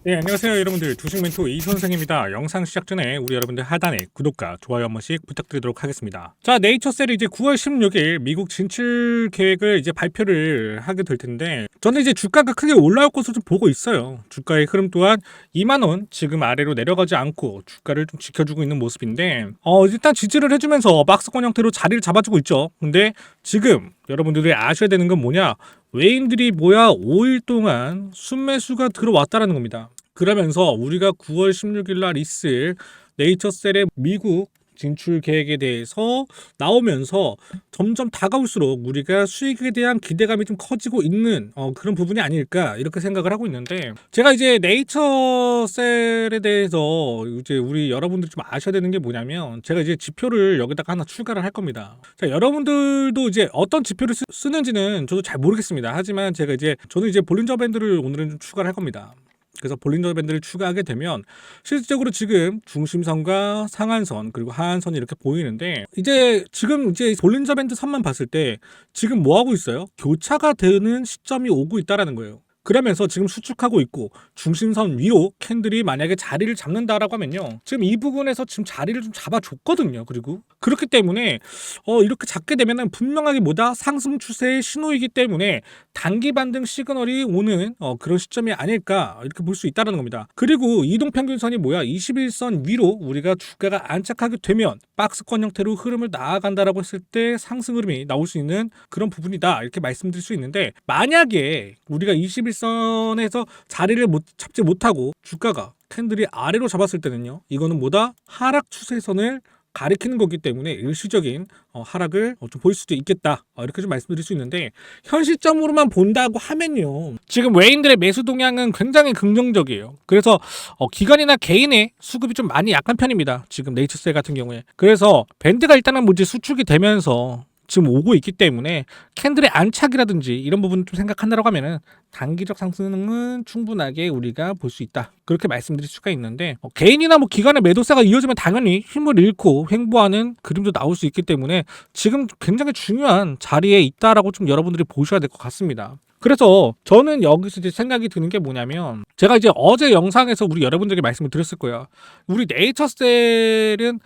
네, 안녕하세요 여러분들. 주식 멘토 이선생입니다. 영상 시작 전에 우리 여러분들 하단에 구독과 좋아요 한 번씩 부탁드리도록 하겠습니다. 자, 네이처셀이 이제 9월 16일 미국 진출 계획을 이제 발표를 하게 될 텐데, 저는 이제 주가가 크게 올라올 것으로 좀 보고 있어요. 주가의 흐름 또한 2만원 지금 아래로 내려가지 않고 주가를 좀 지켜주고 있는 모습인데, 일단 지지를 해주면서 박스권 형태로 자리를 잡아주고 있죠. 근데 지금 여러분들이 아셔야 되는 건 뭐냐, 외인들이 5일 동안 순매수가 들어왔다라는 겁니다. 그러면서 우리가 9월 16일 날 있을 네이처셀의 미국 진출 계획에 대해서 나오면서 점점 다가올수록 우리가 수익에 대한 기대감이 좀 커지고 있는 그런 부분이 아닐까 이렇게 생각을 하고 있는데, 제가 이제 네이처셀에 대해서 이제 우리 여러분들이 좀 아셔야 되는 게 뭐냐면, 제가 이제 지표를 여기다가 하나 추가를 할 겁니다. 자, 여러분들도 이제 어떤 지표를 쓰는지는 저도 잘 모르겠습니다. 하지만 저는 이제 볼린저 밴드를 오늘은 좀 추가를 할 겁니다. 그래서 볼린저 밴드를 추가하게 되면 실질적으로 지금 중심선과 상한선 그리고 하한선이 이렇게 보이는데, 지금 볼린저 밴드 선만 봤을 때 지금 뭐 하고 있어요? 교차가 되는 시점이 오고 있다라는 거예요. 그러면서 지금 수축하고 있고, 중심선 위로 캔들이 만약에 자리를 잡는다라고 하면요, 지금 이 부분에서 지금 자리를 좀 잡아줬거든요. 그리고 그렇기 때문에 이렇게 잡게 되면은 분명하게 상승 추세의 신호이기 때문에 단기 반등 시그널이 오는 그런 시점이 아닐까 이렇게 볼 수 있다는 겁니다. 그리고 이동평균선이 21선 위로 우리가 주가가 안착하게 되면 박스권 형태로 흐름을 나아간다라고 했을 때 상승 흐름이 나올 수 있는 그런 부분이다 이렇게 말씀드릴 수 있는데, 만약에 우리가 21선에서 자리를 잡지 못하고 주가가 캔들이 아래로 잡았을 때는요, 이거는 하락 추세선을 가리키는 거기 때문에 일시적인 하락을 좀 보일 수도 있겠다 이렇게 좀 말씀드릴 수 있는데, 현 시점으로만 본다고 하면요, 지금 외인들의 매수 동향은 굉장히 긍정적이에요. 그래서 기관이나 개인의 수급이 좀 많이 약한 편입니다, 지금 네이처셀 같은 경우에. 그래서 밴드가 일단은 이제 수축이 되면서 지금 오고 있기 때문에 캔들의 안착이라든지 이런 부분 좀 생각한다고 하면은 단기적 상승은 충분하게 우리가 볼 수 있다 그렇게 말씀드릴 수가 있는데, 개인이나 기관의 매도세가 이어지면 당연히 힘을 잃고 횡보하는 그림도 나올 수 있기 때문에 지금 굉장히 중요한 자리에 있다라고 좀 여러분들이 보셔야 될 것 같습니다. 그래서 저는 여기서 이제 생각이 드는 게 뭐냐면, 제가 이제 어제 영상에서 우리 여러분들에게 말씀을 드렸을 거예요. 우리 네이처셀은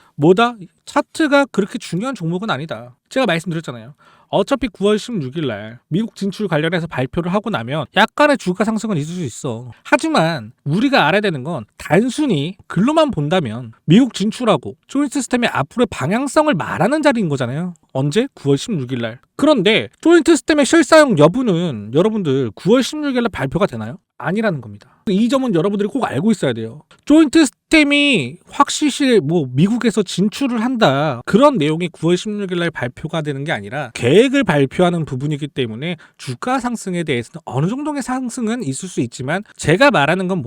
차트가 그렇게 중요한 종목은 아니다. 제가 말씀드렸잖아요. 어차피 9월 16일 날 미국 진출 관련해서 발표를 하고 나면 약간의 주가 상승은 있을 수 있어. 하지만 우리가 알아야 되는 건, 단순히 글로만 본다면 미국 진출하고 조인트 시스템의 앞으로의 방향성을 말하는 자리인 거잖아요. 언제? 9월 16일 날. 그런데 조인트 시스템의 실사용 여부는 여러분들 9월 16일 날 발표가 되나요? 아니라는 겁니다. 이 점은 여러분들이 꼭 알고 있어야 돼요. 조인트 시스템이 확실히 미국에서 진출을 한다 그런 내용이 9월 16일 날 발표가 되는 게 아니라 계획을 발표하는 부분이기 때문에 주가 상승에 대해서는 어느 정도의 상승은 있을 수 있지만, 제가 말하는 건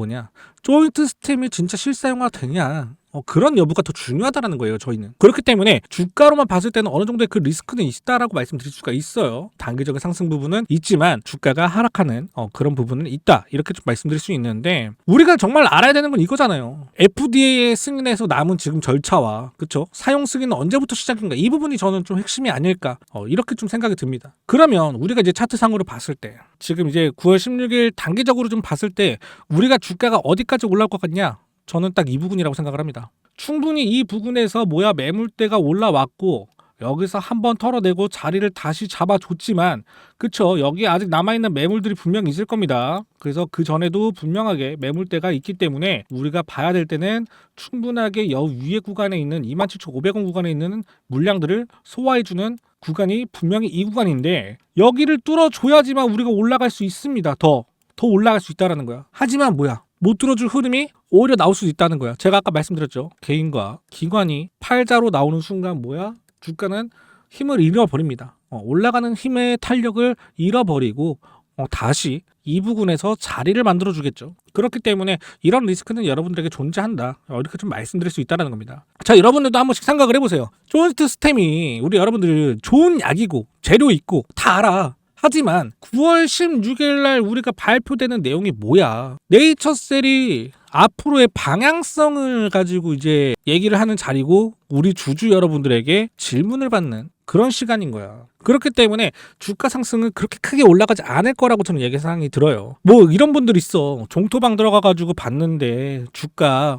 조인트 시스템이 진짜 실사용화 되냐 그런 여부가 더 중요하다는 거예요, 저희는. 그렇기 때문에 주가로만 봤을 때는 어느 정도의 그 리스크는 있다라고 말씀드릴 수가 있어요. 단기적인 상승 부분은 있지만 주가가 하락하는 그런 부분은 있다 이렇게 좀 말씀드릴 수 있는데, 우리가 정말 알아야 되는 건 이거잖아요. FDA의 승인에서 남은 지금 절차와 사용 승인은 언제부터 시작인가, 이 부분이 저는 좀 핵심이 아닐까 이렇게 좀 생각이 듭니다. 그러면 우리가 이제 차트상으로 봤을 때 지금 이제 9월 16일 단기적으로 좀 봤을 때 우리가 주가가 어디까지 올라올 것 같냐, 저는 딱 이 부분이라고 생각을 합니다. 충분히 이 부분에서 매물대가 올라왔고 여기서 한번 털어내고 자리를 다시 잡아줬지만, 여기 아직 남아있는 매물들이 분명히 있을 겁니다. 그래서 그 전에도 분명하게 매물대가 있기 때문에 우리가 봐야 될 때는 충분하게 위에 구간에 있는 27,500원 구간에 있는 물량들을 소화해주는 구간이 분명히 이 구간인데, 여기를 뚫어줘야지만 우리가 올라갈 수 있습니다. 더 올라갈 수 있다는 거야. 하지만 못 들어줄 흐름이 오히려 나올 수도 있다는 거야. 제가 아까 말씀드렸죠. 개인과 기관이 팔자로 나오는 순간 주가는 힘을 잃어버립니다. 올라가는 힘의 탄력을 잃어버리고 다시 이 부분에서 자리를 만들어주겠죠. 그렇기 때문에 이런 리스크는 여러분들에게 존재한다 이렇게 좀 말씀드릴 수 있다는 겁니다. 자, 여러분들도 한 번씩 생각을 해보세요. 조인트 시스템이 우리 여러분들 좋은 약이고 재료 있고 다 알아. 하지만 9월 16일 날 우리가 발표되는 내용이 네이처셀이 앞으로의 방향성을 가지고 이제 얘기를 하는 자리고, 우리 주주 여러분들에게 질문을 받는 그런 시간인 거야. 그렇기 때문에 주가 상승은 그렇게 크게 올라가지 않을 거라고 저는 예상이 들어요. 뭐 이런 분들 있어. 종토방 들어가가지고 봤는데 주가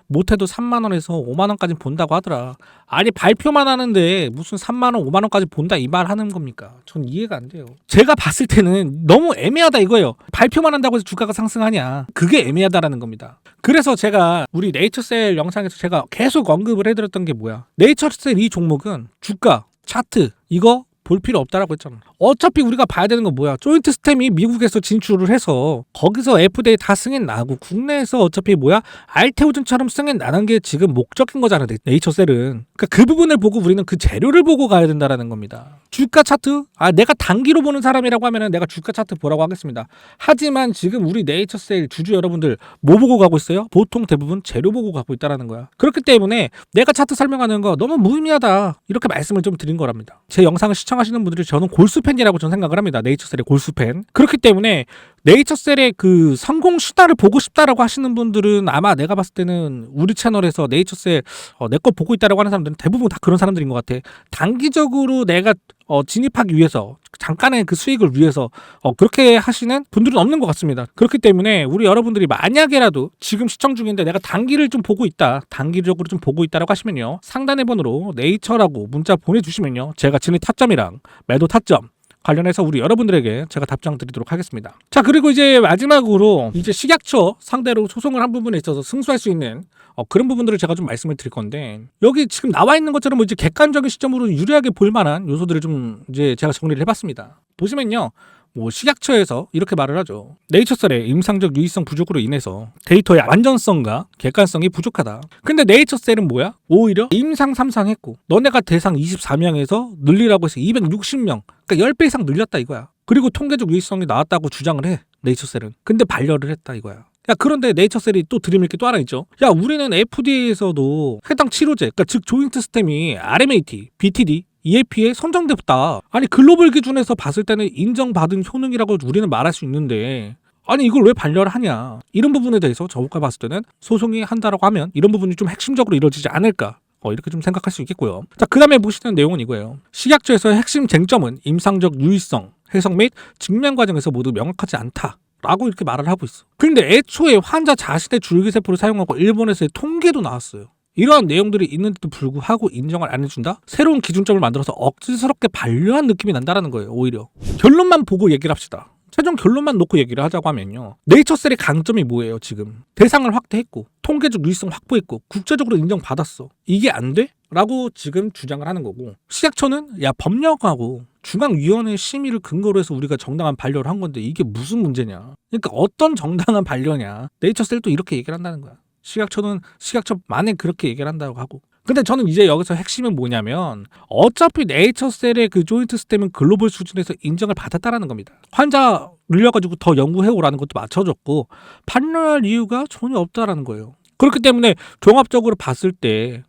못해도 3만 원에서 5만 원까지 본다고 하더라. 아니 발표만 하는데 무슨 3만 원, 5만 원까지 본다 이 말 하는 겁니까? 전 이해가 안 돼요. 제가 봤을 때는 너무 애매하다 이거예요. 발표만 한다고 해서 주가가 상승하냐? 그게 애매하다라는 겁니다. 그래서 제가 우리 네이처셀 영상에서 제가 계속 언급을 해드렸던 게 뭐야? 네이처셀 이 종목은 주가, 차트 이거 볼 필요 없다라고 했잖아. 어차피 우리가 봐야 되는 건 뭐야? 조인트 스템이 미국에서 진출을 해서 거기서 FDA 다 승인 나고 국내에서 어차피 뭐야? 알테오젠처럼 승인 나는 게 지금 목적인 거잖아. 네이처셀은. 그러니까 그 부분을 보고 우리는 그 재료를 보고 가야 된다라는 겁니다. 주가 차트? 내가 단기로 보는 사람이라고 하면은 내가 주가 차트 보라고 하겠습니다. 하지만 지금 우리 네이처셀 주주 여러분들 뭐 보고 가고 있어요? 보통 대부분 재료 보고 가고 있다라는 거야. 그렇기 때문에 내가 차트 설명하는 거 너무 무의미하다. 이렇게 말씀을 좀 드린 거랍니다. 제 영상을 시청하시는 분들이 저는 골수팬이라고 저는 생각을 합니다. 네이처셀의 골수팬. 그렇기 때문에 네이처셀의 그 성공 시다를 보고 싶다라고 하시는 분들은 아마 내가 봤을 때는 우리 채널에서 네이처셀 내 거 보고 있다라고 하는 사람들은 대부분 다 그런 사람들인 것 같아. 단기적으로 내가 진입하기 위해서 잠깐의 그 수익을 위해서 그렇게 하시는 분들은 없는 것 같습니다. 그렇기 때문에 우리 여러분들이 만약에라도 지금 시청 중인데 내가 단기를 좀 보고 있다, 단기적으로 좀 보고 있다라고 하시면요, 상단의 번호로 네이처라고 문자 보내주시면요, 제가 진입 타점이랑 매도 타점 관련해서 우리 여러분들에게 제가 답장 드리도록 하겠습니다. 자, 그리고 이제 마지막으로 이제 식약처 상대로 소송을 한 부분에 있어서 승소할 수 있는 그런 부분들을 제가 좀 말씀을 드릴 건데, 여기 지금 나와 있는 것처럼 뭐 이제 객관적인 시점으로 유리하게 볼 만한 요소들을 좀 이제 제가 정리를 해봤습니다. 보시면요, 뭐 식약처에서 이렇게 말을 하죠. 네이처셀의 임상적 유의성 부족으로 인해서 데이터의 완전성과 객관성이 부족하다. 근데 네이처셀은 뭐야? 오히려 임상 3상 했고 너네가 대상 24명에서 늘리라고 해서 260명, 그러니까 10배 이상 늘렸다 이거야. 그리고 통계적 유의성이 나왔다고 주장을 해, 네이처셀은. 근데 반려를 했다 이거야. 야, 그런데 네이처셀이 또 드림일 게 또 하나 있죠. 야, 우리는 FDA에서도 해당 치료제, 그러니까 즉 조인트 스템이 RMAT, BTD, EAP에 선정됐다. 아니 글로벌 기준에서 봤을 때는 인정받은 효능이라고 우리는 말할 수 있는데, 아니 이걸 왜 반려를 하냐. 이런 부분에 대해서 저가 봤을 때는 소송이 한다라고 하면 이런 부분이 좀 핵심적으로 이루어지지 않을까, 이렇게 좀 생각할 수 있겠고요. 자, 그 다음에 보시는 내용은 이거예요. 식약처에서의 핵심 쟁점은 임상적 유의성, 해석 및 증명 과정에서 모두 명확하지 않다 라고 이렇게 말을 하고 있어. 그런데 애초에 환자 자신의 줄기세포를 사용하고 일본에서의 통계도 나왔어요. 이러한 내용들이 있는데도 불구하고 인정을 안 해준다? 새로운 기준점을 만들어서 억지스럽게 반려한 느낌이 난다는 거예요. 오히려 결론만 보고 얘기를 합시다. 최종 결론만 놓고 얘기를 하자고 하면요, 네이처셀의 강점이 뭐예요? 지금 대상을 확대했고 통계적 유의성 확보했고 국제적으로 인정받았어. 이게 안 돼? 라고 지금 주장을 하는 거고, 식약처는 야 법령하고 중앙위원회 심의를 근거로 해서 우리가 정당한 반려를 한 건데 이게 무슨 문제냐. 그러니까 어떤 정당한 반려냐. 네이처셀도 이렇게 얘기를 한다는 거야. 식약처는 식약처만에 그렇게 얘기를 한다고 하고. 근데 저는 이제 여기서 핵심은 뭐냐면 어차피 네이처셀의 그 조인트 스템은 글로벌 수준에서 인정을 받았다라는 겁니다. 환자 늘려가지고 더 연구해 오라는 것도 맞춰줬고 반려할 이유가 전혀 없다라는 거예요. 그렇기 때문에 종합적으로 봤을 때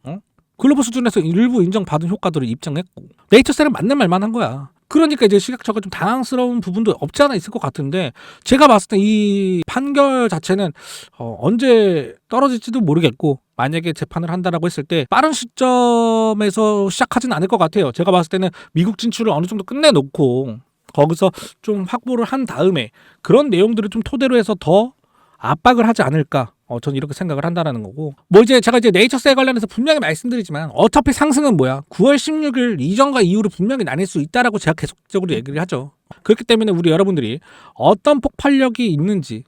글로벌 수준에서 일부 인정받은 효과들을 입증했고 네이처셀은 맞는 말만 한 거야. 그러니까 이제 식약처가 좀 당황스러운 부분도 없지 않아 있을 것 같은데, 제가 봤을 때 이 판결 자체는 언제 떨어질지도 모르겠고, 만약에 재판을 한다라고 했을 때 빠른 시점에서 시작하진 않을 것 같아요. 제가 봤을 때는 미국 진출을 어느 정도 끝내놓고 거기서 좀 확보를 한 다음에 그런 내용들을 좀 토대로 해서 더 압박을 하지 않을까, 저는 이렇게 생각을 한다라는 거고. 뭐 이제 제가 이제 네이처셀 관련해서 분명히 말씀드리지만 어차피 상승은 뭐야, 9월 16일 이전과 이후로 분명히 나뉠 수 있다라고 제가 계속적으로 얘기를 하죠. 그렇기 때문에 우리 여러분들이 어떤 폭발력이 있는지,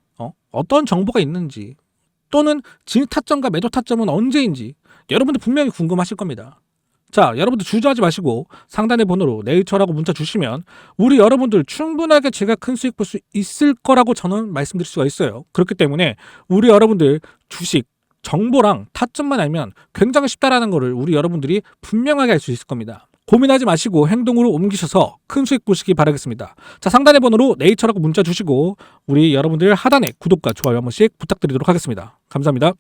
어떤 정보가 있는지, 또는 진입 타점과 매도 타점은 언제인지 여러분들 분명히 궁금하실 겁니다. 자, 여러분들 주저하지 마시고 상단의 번호로 네이처라고 문자 주시면 우리 여러분들 충분하게 제가 큰 수익 볼 수 있을 거라고 저는 말씀드릴 수가 있어요. 그렇기 때문에 우리 여러분들 주식 정보랑 타점만 알면 굉장히 쉽다라는 거를 우리 여러분들이 분명하게 알 수 있을 겁니다. 고민하지 마시고 행동으로 옮기셔서 큰 수익 보시기 바라겠습니다. 자, 상단의 번호로 네이처라고 문자 주시고 우리 여러분들 하단에 구독과 좋아요 한 번씩 부탁드리도록 하겠습니다. 감사합니다.